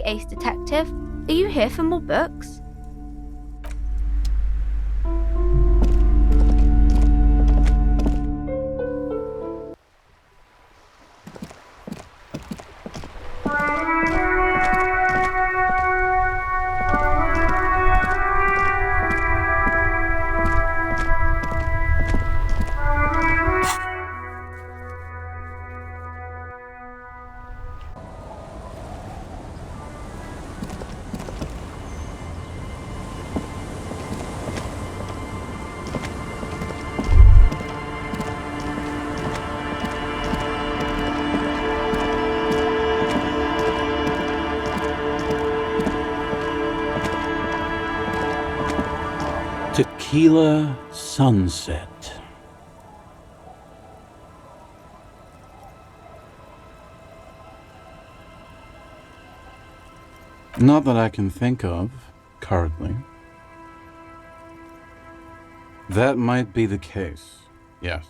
Ace Detective. Are you here for more books? Tequila Sunset. Not that I can think of, currently. That might be the case, yes.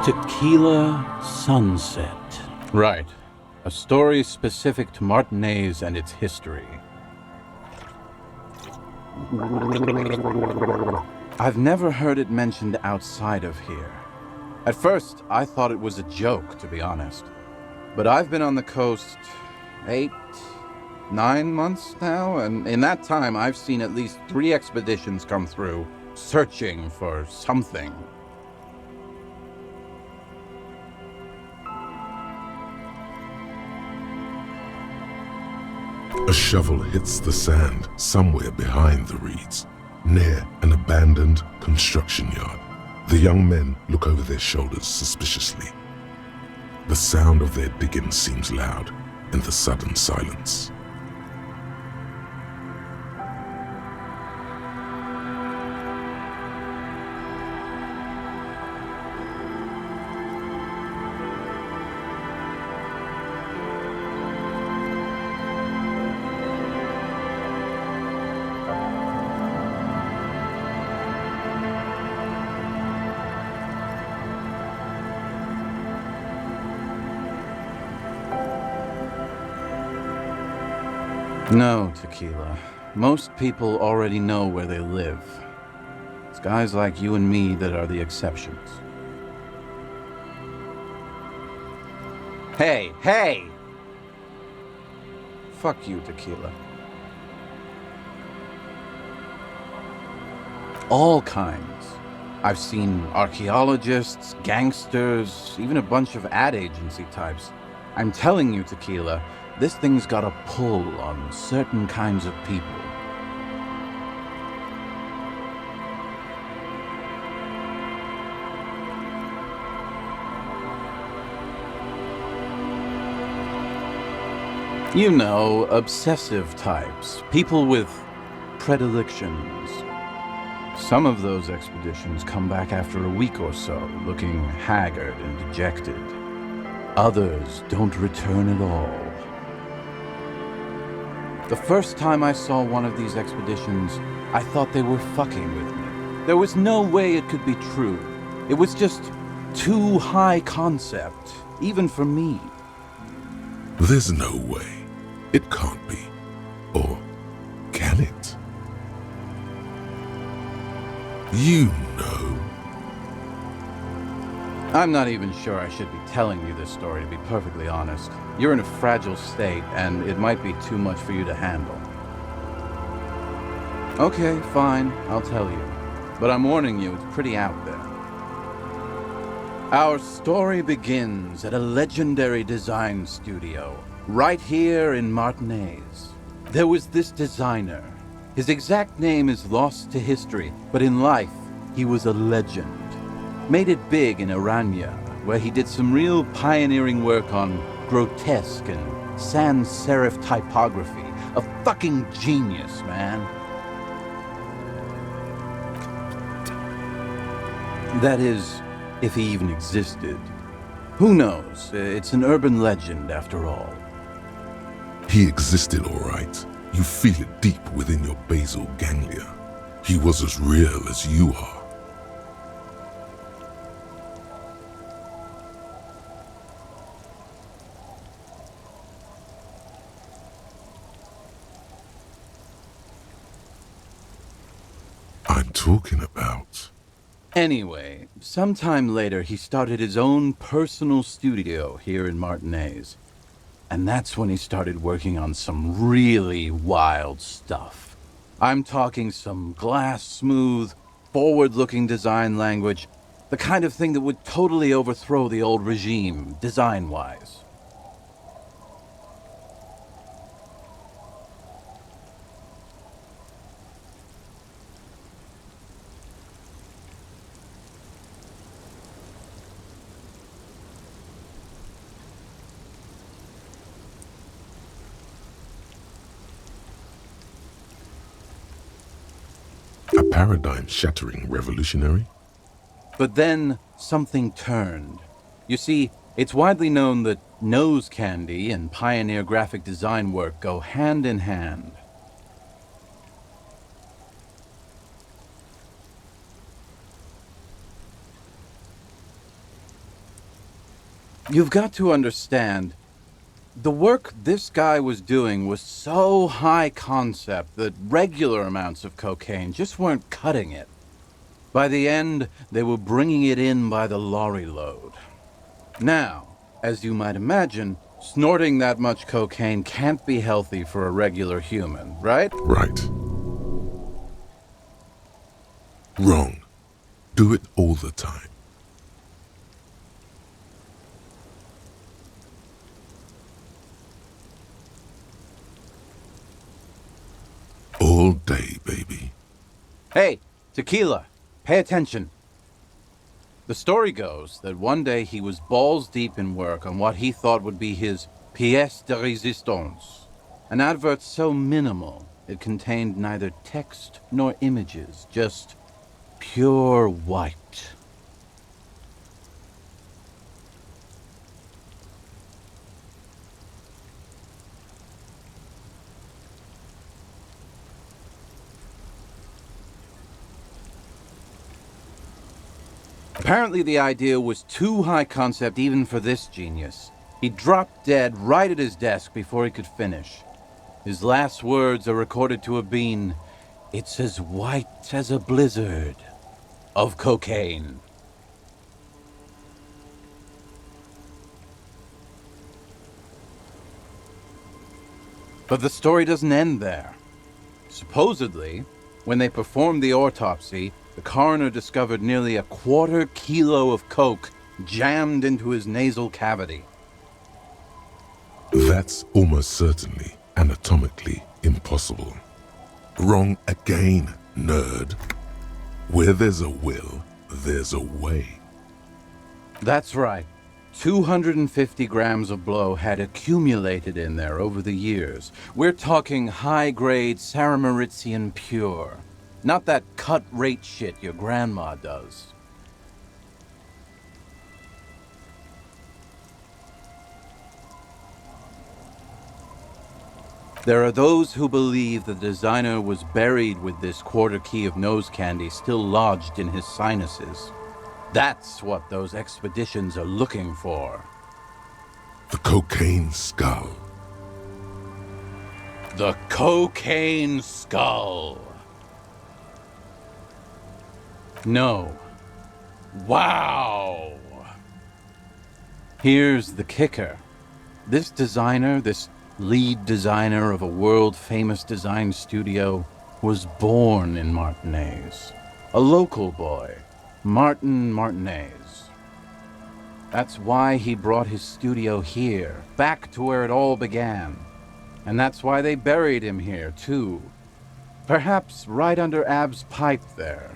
Tequila Sunset. Right. A story specific to Martinez and its history. I've never heard it mentioned outside of here. At first, I thought it was a joke, to be honest. But I've been on the coast 8, 9 months now, and in that time I've seen at least 3 expeditions come through, searching for something. A shovel hits the sand somewhere behind the reeds, near an abandoned construction yard. The young men look over their shoulders suspiciously. The sound of their digging seems loud in the sudden silence. No, Tequila. Most people already know where they live. It's guys like you and me that are the exceptions. Hey, hey! Fuck you, Tequila. All kinds. I've seen archaeologists, gangsters, even a bunch of ad agency types. I'm telling you, Tequila, this thing's got a pull on certain kinds of people. You know, obsessive types. People with predilections. Some of those expeditions come back after a week or so, looking haggard and dejected. Others don't return at all. The first time I saw one of these expeditions, I thought they were fucking with me. There was no way it could be true. It was just too high concept, even for me. There's no way. It can't be. Or can it? You know. I'm not even sure I should be telling you this story, to be perfectly honest. You're in a fragile state, and it might be too much for you to handle. Okay, fine, I'll tell you. But I'm warning you, it's pretty out there. Our story begins at a legendary design studio, right here in Martinez. There was this designer. His exact name is lost to history, but in life, he was a legend. Made it big in Aranya, where he did some real pioneering work on grotesque and sans serif typography. A fucking genius, man. That is, if he even existed. Who knows? It's an urban legend, after all. He existed, all right. You feel it deep within your basal ganglia. He was as real as you are. talking about? Anyway, sometime later he started his own personal studio here in Martinez. And that's when he started working on some really wild stuff. I'm talking some glass-smooth, forward-looking design language, the kind of thing that would totally overthrow the old regime, design-wise. A paradigm-shattering revolutionary? But then something turned. You see, it's widely known that nose candy and pioneer graphic design work go hand in hand. You've got to understand, the work this guy was doing was so high concept that regular amounts of cocaine just weren't cutting it. By the end, they were bringing it in by the lorry load. Now, as you might imagine, snorting that much cocaine can't be healthy for a regular human, right? Right. Wrong. Do it all the time. All day, baby. Hey, tequila, pay attention. The story goes that one day he was balls deep in work on what he thought would be his pièce de résistance, an advert so minimal it contained neither text nor images, just pure white. Apparently the idea was too high concept even for this genius. He dropped dead right at his desk before he could finish. His last words are recorded to have been, "It's as white as a blizzard of cocaine." But the story doesn't end there. Supposedly, when they performed the autopsy, the coroner discovered nearly 1/4 kilo of coke jammed into his nasal cavity. That's almost certainly anatomically impossible. Wrong again, nerd. Where there's a will, there's a way. That's right. 250 grams of blow had accumulated in there over the years. We're talking high-grade Saramaritsian pure. Not that cut-rate shit your grandma does. There are those who believe the designer was buried with this 1/4 key of nose candy still lodged in his sinuses. That's what those expeditions are looking for. The cocaine skull. The cocaine skull. No. Wow! Here's the kicker. This designer, this lead designer of a world-famous design studio, was born in Martinez. A local boy, Martin Martinez. That's why he brought his studio here, back to where it all began. And that's why they buried him here, too. Perhaps right under Ab's pipe there.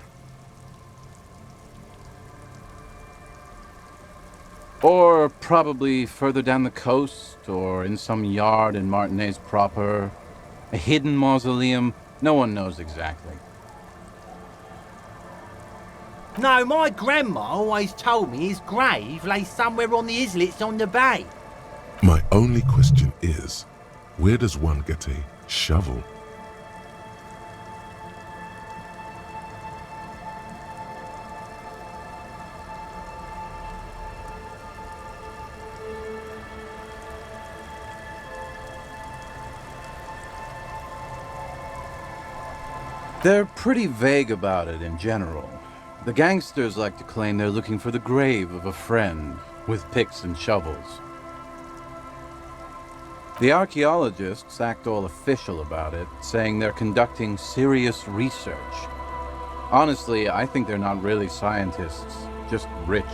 Or probably further down the coast, or in some yard in Martinez proper. A hidden mausoleum, no one knows exactly. No, my grandma always told me his grave lay somewhere on the islets on the bay. My only question is, where does one get a shovel? They're pretty vague about it in general. The gangsters like to claim they're looking for the grave of a friend, with picks and shovels. The archaeologists act all official about it, saying they're conducting serious research. Honestly, I think they're not really scientists, just rich.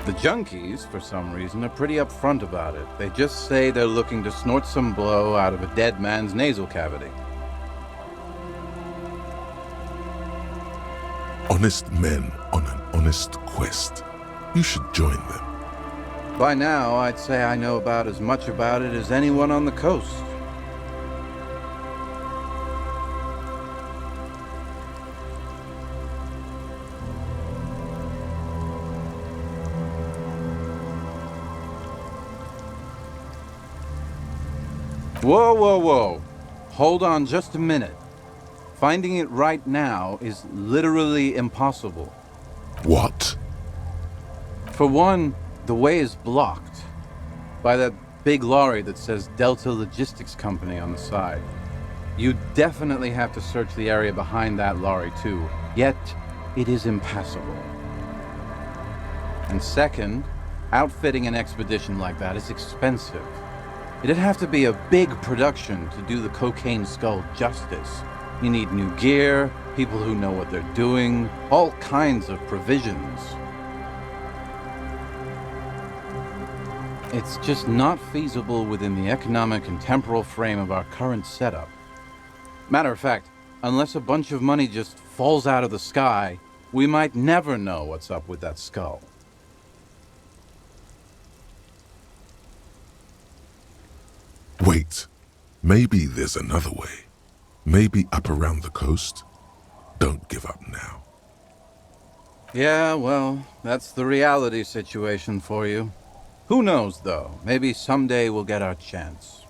The junkies, for some reason, are pretty upfront about it. They just say they're looking to snort some blow out of a dead man's nasal cavity. Honest men on an honest quest. You should join them. By now, I'd say I know about as much about it as anyone on the coast. Whoa, whoa, whoa. Hold on just a minute. Finding it right now is literally impossible. What? For one, the way is blocked by that big lorry that says Delta Logistics Company on the side. You definitely have to search the area behind that lorry too, yet it is impassable. And second, outfitting an expedition like that is expensive. It'd have to be a big production to do the Cocaine Skull justice. You need new gear, people who know what they're doing, all kinds of provisions. It's just not feasible within the economic and temporal frame of our current setup. Matter of fact, unless a bunch of money just falls out of the sky, we might never know what's up with that skull. Wait, maybe there's another way. Maybe up around the coast? Don't give up now. Yeah, well, that's the reality situation for you. Who knows, though? Maybe someday we'll get our chance.